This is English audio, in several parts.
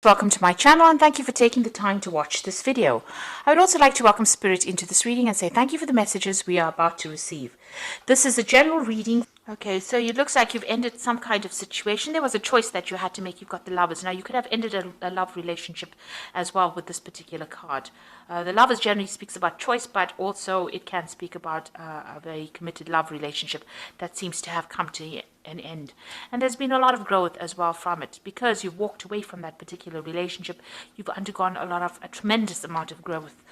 Welcome to my channel and thank you for taking the time to watch this video. I would also like to welcome Spirit into this reading and say thank you for the messages we are about to receive. This is a general reading. Okay, so it looks like you've ended some kind of situation. There was a choice that you had to make. You've got the Lovers. Now, you could have ended a love relationship as well with this particular card. The Lovers generally speaks about choice, but also it can speak about a very committed love relationship that seems to have come to an end. And there's been a lot of growth as well from it. Because you've walked away from that particular relationship, you've undergone a tremendous amount of growth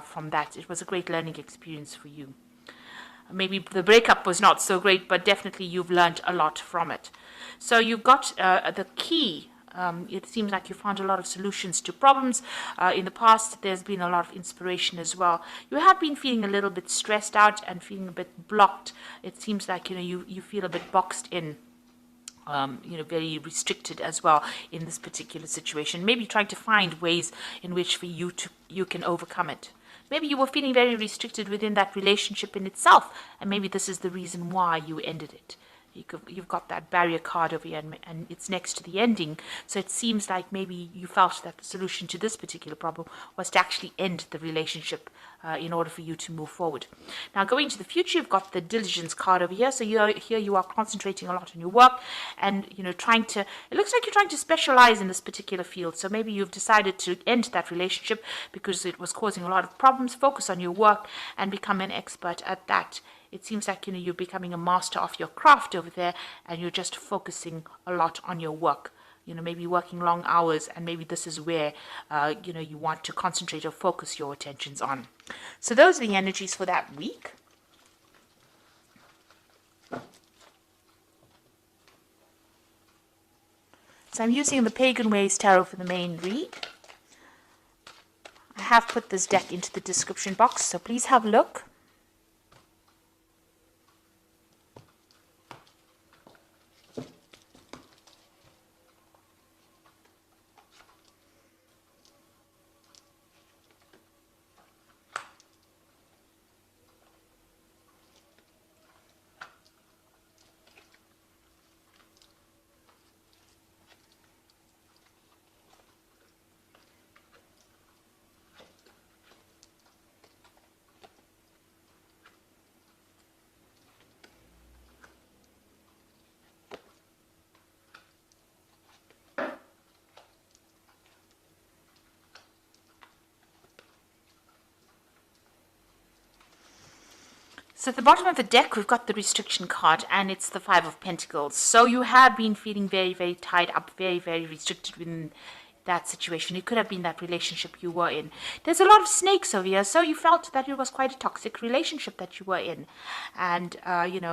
from that. It was a great learning experience for you. Maybe the breakup was not so great, but definitely you've learned a lot from it. So you've got the key. It seems like you found a lot of solutions to problems. In the past, there's been a lot of inspiration as well. You have been feeling a little bit stressed out and feeling a bit blocked. It seems like you feel a bit boxed in. Very restricted as well in this particular situation. Maybe trying to find ways in which for you can overcome it. Maybe you were feeling very restricted within that relationship in itself, and maybe this is the reason why you ended it. You've got that barrier card over here, and it's next to the ending. So it seems like maybe you felt that the solution to this particular problem was to actually end the relationship in order for you to move forward. Now, going to the future, you've got the diligence card over here. So here you are concentrating a lot on your work, and it looks like you're trying to specialize in this particular field. So maybe you've decided to end that relationship because it was causing a lot of problems. Focus on your work and become an expert at that. It seems like you're becoming a master of your craft over there, and you're just focusing a lot on your work. Maybe working long hours, and maybe this is where you want to concentrate or focus your attentions on. So those are the energies for that week. So I'm using the Pagan Ways Tarot for the main read. I have put this deck into the description box, so please have a look. So at the bottom of the deck, we've got the restriction card, and it's the Five of Pentacles. So you have been feeling very, very tied up, very, very restricted within that situation. It could have been that relationship you were in. There's a lot of snakes over here, so you felt that it was quite a toxic relationship that you were in. And,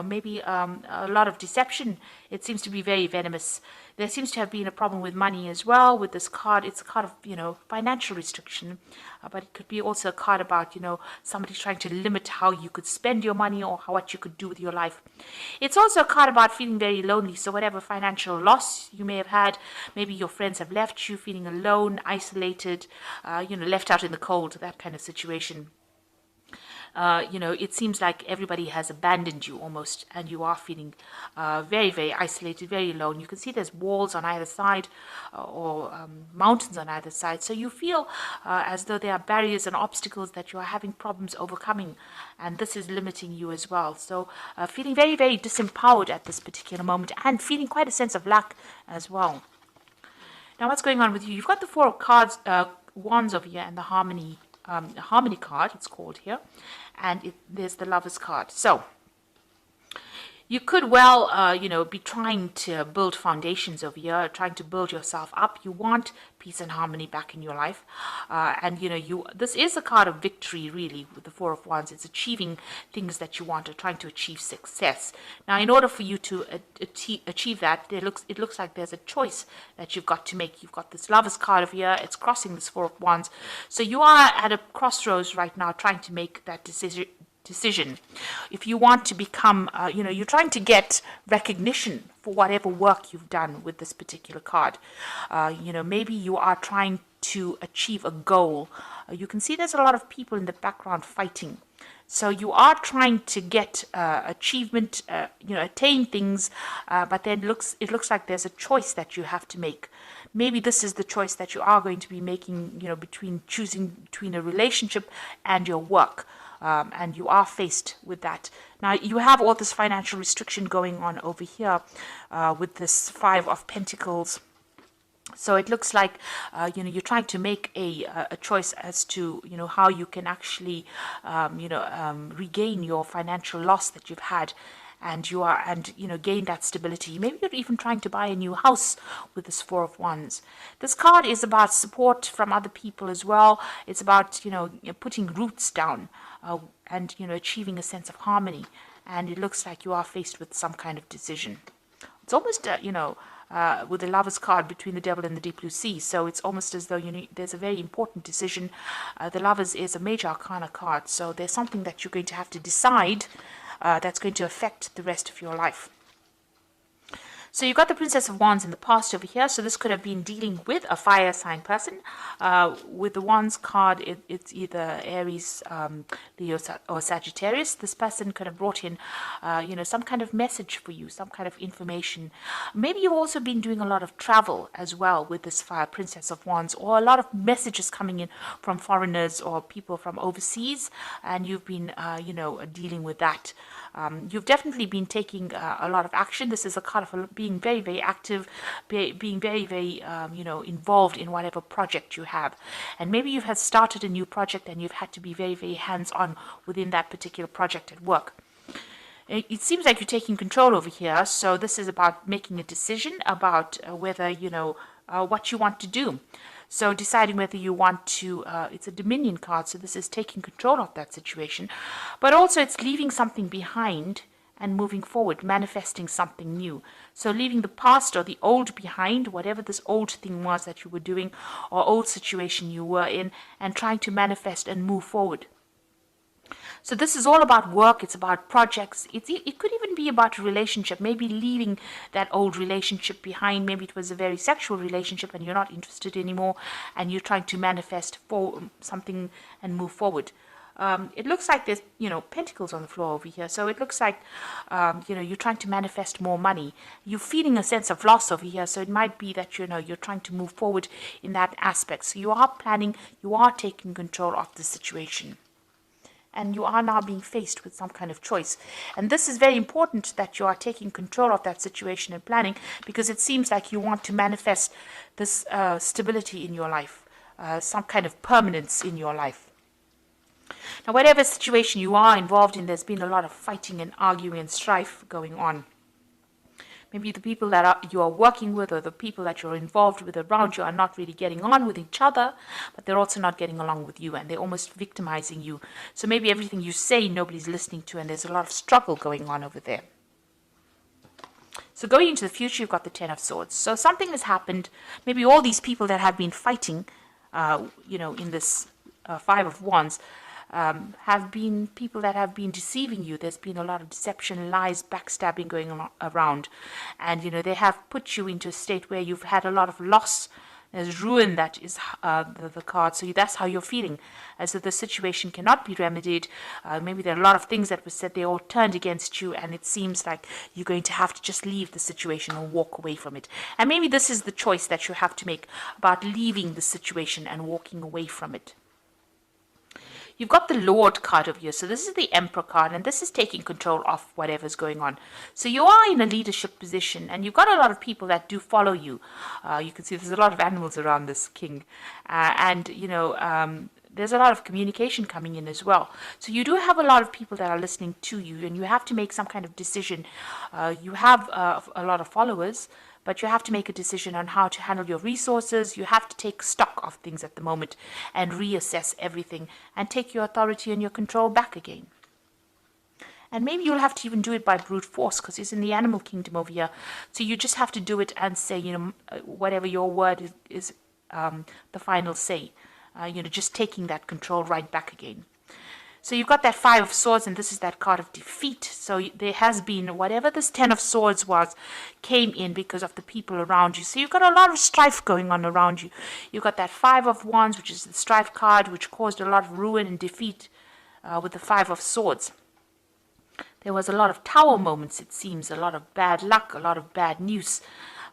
maybe a lot of deception. It seems to be very venomous. There seems to have been a problem with money as well with this card. It's a card of, financial restriction. But it could be also a card about, somebody trying to limit how you could spend your money or what you could do with your life. It's also a card about feeling very lonely. So whatever financial loss you may have had, maybe your friends have left you, feeling alone, isolated, left out in the cold, that kind of situation. It seems like everybody has abandoned you almost, and you are feeling very, very isolated, very alone. You can see there's walls on either side or mountains on either side. So you feel as though there are barriers and obstacles that you are having problems overcoming, and this is limiting you as well. So feeling very, very disempowered at this particular moment, and feeling quite a sense of lack as well. Now, what's going on with you? You've got the Four of Cards, Wands over here, and the Harmony card, it's called here, and there's the Lovers card. So you could well, be trying to build foundations over here, trying to build yourself up. You want peace and harmony back in your life. This is a card of victory, really, with the Four of Wands. It's achieving things that you want, or trying to achieve success. Now, in order for you to achieve that, it looks like there's a choice that you've got to make. You've got this Lovers card over here. It's crossing this Four of Wands. So you are at a crossroads right now, trying to make that decision. If you want to become, you're trying to get recognition for whatever work you've done with this particular card. Maybe you are trying to achieve a goal. You can see there's a lot of people in the background fighting. So you are trying to get achievement, attain things, but then it looks like there's a choice that you have to make. maybe this is the choice that you are going to be making, you know, between choosing between a relationship and your work. And you are faced with that. Now, you have all this financial restriction going on over here with this Five of Pentacles. So it looks like, you know, you're trying to make a choice as to, you know, how you can actually, regain your financial loss that you've had. And you know, gain that stability. Maybe you're even trying to buy a new house with this Four of Wands. This card is about support from other people as well. It's about, you know, putting roots down and, you know, achieving a sense of harmony. And it looks like you are faced with some kind of decision. It's almost, with the Lover's card between the Devil and the Deep Blue Sea. So it's almost as though, you know, there's a very important decision. The Lovers is a major arcana card. So there's something that you're going to have to decide that's going to affect the rest of your life. So you've got the Princess of Wands in the past over here. So this could have been dealing with a fire sign person. With the Wands card, it's either Aries, Leo, or Sagittarius. This person could have brought in, some kind of message for you, some kind of information. Maybe you've also been doing a lot of travel as well with this fire Princess of Wands, or a lot of messages coming in from foreigners or people from overseas, and you've been, dealing with that. You've definitely been taking a lot of action. This is a card of being very, very active, being very, very, involved in whatever project you have. And maybe you have started a new project and you've had to be very, very hands-on within that particular project at work. It seems like you're taking control over here. So this is about making a decision about whether, what you want to do. So deciding whether you want to, it's a Dominion card, so this is taking control of that situation. But also it's leaving something behind and moving forward, manifesting something new. So leaving the past or the old behind, whatever this old thing was that you were doing or old situation you were in, and trying to manifest and move forward. So this is all about work. It's about projects. It could even be about a relationship, maybe leaving that old relationship behind. Maybe it was a very sexual relationship and you're not interested anymore and you're trying to manifest for something and move forward. It looks like there's, pentacles on the floor over here. So it looks like, you're trying to manifest more money. You're feeling a sense of loss over here. So it might be that, you're trying to move forward in that aspect. So you are planning, you are taking control of the situation. And you are now being faced with some kind of choice. And this is very important that you are taking control of that situation and planning, because it seems like you want to manifest this stability in your life, some kind of permanence in your life. Now, whatever situation you are involved in, there's been a lot of fighting and arguing and strife going on. Maybe the people that you are working with or the people that you're involved with around you are not really getting on with each other, but they're also not getting along with you, and they're almost victimizing you. So maybe everything you say, nobody's listening to, and there's a lot of struggle going on over there. So going into the future, you've got the Ten of Swords. So something has happened. Maybe all these people that have been fighting, in this Five of Wands, have been people that have been deceiving you. There's been a lot of deception, lies, backstabbing going on around. And, they have put you into a state where you've had a lot of loss. There's ruin that is the card. So that's how you're feeling, as if the situation cannot be remedied. Maybe there are a lot of things that were said, they all turned against you, and it seems like you're going to have to just leave the situation and walk away from it. And maybe this is the choice that you have to make about leaving the situation and walking away from it. You've got the Lord card over here. So this is the Emperor card, and this is taking control of whatever's going on. So you are in a leadership position, and you've got a lot of people that do follow you. You can see there's a lot of animals around this king. There's a lot of communication coming in as well. So you do have a lot of people that are listening to you, and you have to make some kind of decision. You have a lot of followers, but you have to make a decision on how to handle your resources. You have to take stock of things at the moment and reassess everything and take your authority and your control back again. And maybe you'll have to even do it by brute force, because it's in the animal kingdom over here. So you just have to do it and say, whatever your word is the final say. Just taking that control right back again. So you've got that Five of Swords, and this is that card of defeat. So there has been, whatever this Ten of Swords was, came in because of the people around you. So you've got a lot of strife going on around you. You've got that Five of Wands, which is the strife card, which caused a lot of ruin and defeat with the Five of Swords. There was a lot of tower moments, it seems, a lot of bad luck, a lot of bad news.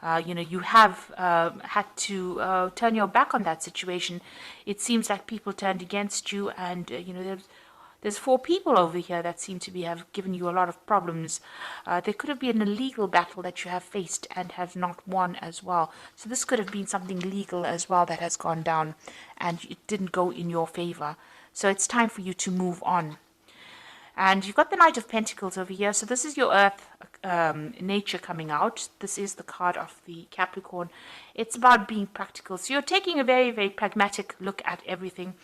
You have had to turn your back on that situation. It seems like people turned against you, and there's 4 people over here that seem to have given you a lot of problems. There could have been a legal battle that you have faced and have not won as well. So this could have been something legal as well that has gone down, and it didn't go in your favor. So it's time for you to move on. And you've got the Knight of Pentacles over here. So this is your earth nature coming out. This is the card of the Capricorn. It's about being practical. So you're taking a very, very pragmatic look at everything,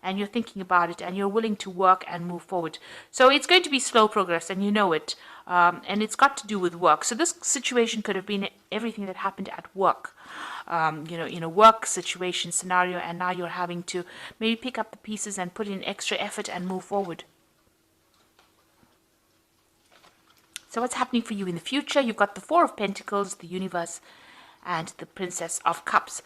and you're thinking about it, and you're willing to work and move forward. So it's going to be slow progress, and you know it. And it's got to do with work. So this situation could have been everything that happened at work. In a work situation scenario, and now you're having to maybe pick up the pieces and put in extra effort and move forward. So what's happening for you in the future? You've got the 4 of Pentacles, the Universe, and the Princess of Cups.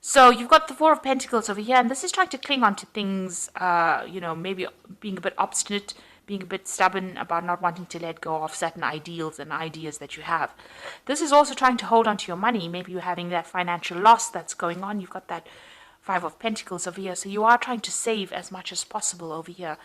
So you've got the 4 of Pentacles over here, and this is trying to cling on to things, maybe being a bit obstinate, being a bit stubborn about not wanting to let go of certain ideals and ideas that you have. This is also trying to hold on to your money. Maybe you're having that financial loss that's going on. You've got that 5 of Pentacles over here. So you are trying to save as much as possible over here.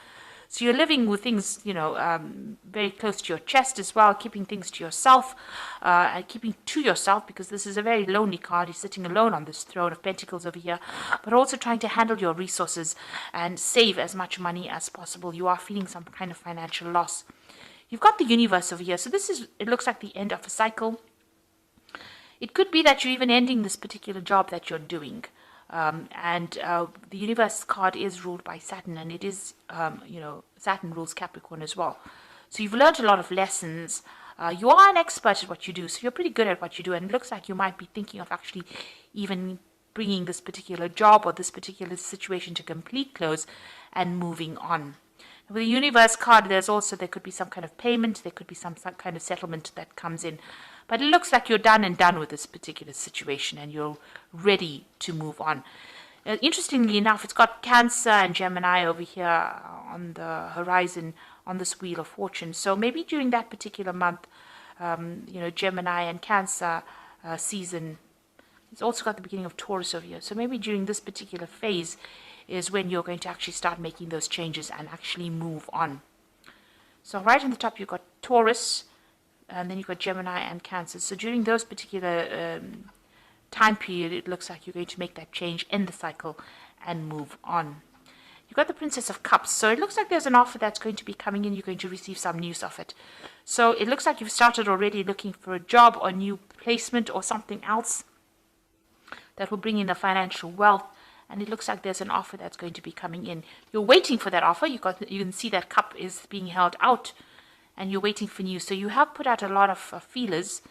So you're living with things, very close to your chest as well, keeping things to yourself, and keeping to yourself, because this is a very lonely card. You're sitting alone on this throne of Pentacles over here, but also trying to handle your resources and save as much money as possible. You are feeling some kind of financial loss. You've got the Universe over here. So it looks like the end of a cycle. It could be that you're even ending this particular job that you're doing. The Universe card is ruled by Saturn, and it is, Saturn rules Capricorn as well. So you've learned a lot of lessons. You are an expert at what you do, so you're pretty good at what you do, and it looks like you might be thinking of actually even bringing this particular job or this particular situation to complete close and moving on. With the Universe card, there could be some kind of payment, there could be some kind of settlement that comes in. But it looks like you're done with this particular situation, and you're ready to move on. Interestingly enough, it's got Cancer and Gemini over here on the horizon on this Wheel of Fortune. So maybe during that particular month, Gemini and Cancer season. It's also got the beginning of Taurus over here. So maybe during this particular phase is when you're going to actually start making those changes and actually move on. So right on the top, you've got Taurus, and then you've got Gemini and Cancer. So during those particular time period, it looks like you're going to make that change, end the cycle, and move on. You've got the Princess of Cups. So it looks like there's an offer that's going to be coming in. You're going to receive some news of it. So it looks like you've started already looking for a job or new placement or something else that will bring in the financial wealth. And it looks like there's an offer that's going to be coming in. You're waiting for that offer. You can see that cup is being held out, and you're waiting for news. So you have put out a lot of feelers,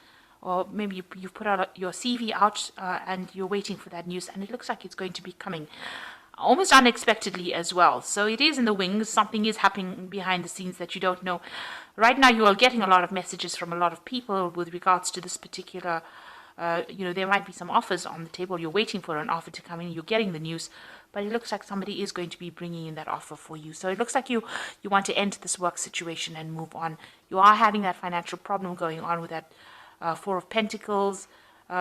or maybe you've put out your CV out, and you're waiting for that news. And it looks like it's going to be coming almost unexpectedly as well. So it is in the wings. Something is happening behind the scenes that you don't know. Right now, you are getting a lot of messages from a lot of people with regards to this particular there might be some offers on the table. You're waiting for an offer to come in. You're getting the news, but it looks like somebody is going to be bringing in that offer for you. So it looks like you want to end this work situation and move on. You are having that financial problem going on with that 4 of Pentacles.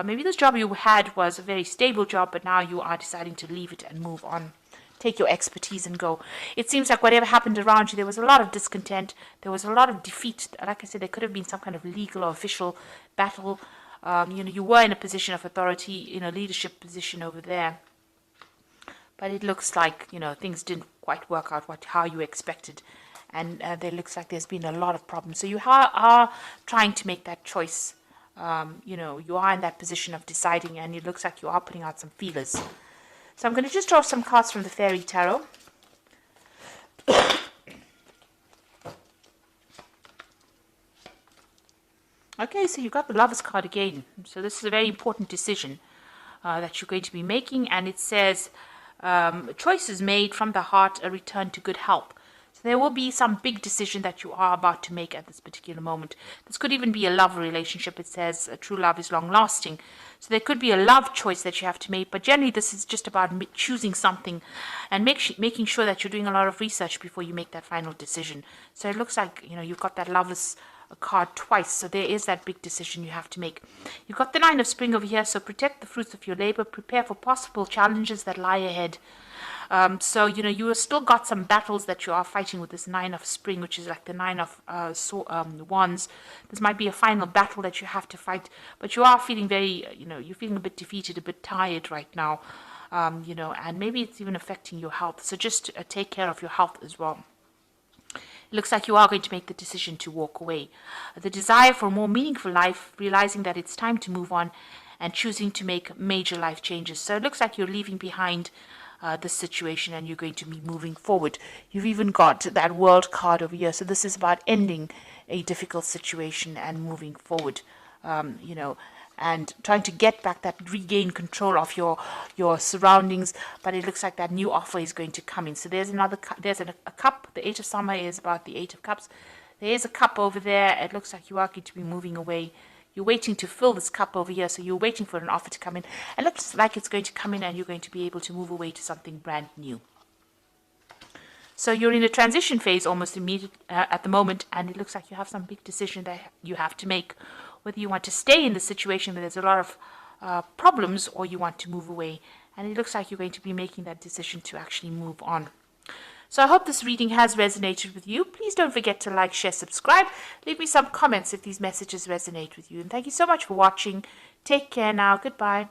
Maybe this job you had was a very stable job, but now you are deciding to leave it and move on. Take your expertise and go. It seems like whatever happened around you, there was a lot of discontent. There was a lot of defeat. Like I said, there could have been some kind of legal or official battle. You were in a position of authority, in a leadership position over there. But it looks like, things didn't quite work out how you expected. And there looks like there's been a lot of problems. So you are trying to make that choice. You are in that position of deciding, and it looks like you are putting out some feelers. So I'm going to just draw some cards from the Fairy Tarot. Okay, so you've got the Lover's card again. So this is a very important decision that you're going to be making. And it says, choices made from the heart, a return to good health. So there will be some big decision that you are about to make at this particular moment. This could even be a love relationship. It says true love is long lasting. So there could be a love choice that you have to make. But generally, this is just about choosing something and making sure that you're doing a lot of research before you make that final decision. So it looks like, you've got that Lover's a card twice. So there is that big decision you have to make. You've got the Nine of Spring over here. So protect the fruits of your labor. Prepare for possible challenges that lie ahead. So, you have still got some battles that you are fighting with this Nine of Spring, which is like the Nine of Wands. This might be a final battle that you have to fight, but you are feeling very, you're feeling a bit defeated, a bit tired right now, and maybe it's even affecting your health. So just take care of your health as well. It looks like you are going to make the decision to walk away. The desire for a more meaningful life, realizing that it's time to move on and choosing to make major life changes. So it looks like you're leaving behind this situation and you're going to be moving forward. You've even got that World card over here. So this is about ending a difficult situation and moving forward, and trying to get back that regain control of your surroundings. But it looks like that new offer is going to come in. So there's a cup. The Eight of Summer is about the Eight of Cups. There is a cup over there. It looks like you are going to be moving away. You're waiting to fill this cup over here, so you're waiting for an offer to come in. It looks like it's going to come in and you're going to be able to move away to something brand new. So you're in a transition phase almost immediate at the moment, and it looks like you have some big decision that you have to make, whether you want to stay in the situation where there's a lot of problems or you want to move away. And it looks like you're going to be making that decision to actually move on. So I hope this reading has resonated with you. Please don't forget to like, share, subscribe. Leave me some comments if these messages resonate with you. And thank you so much for watching. Take care now. Goodbye.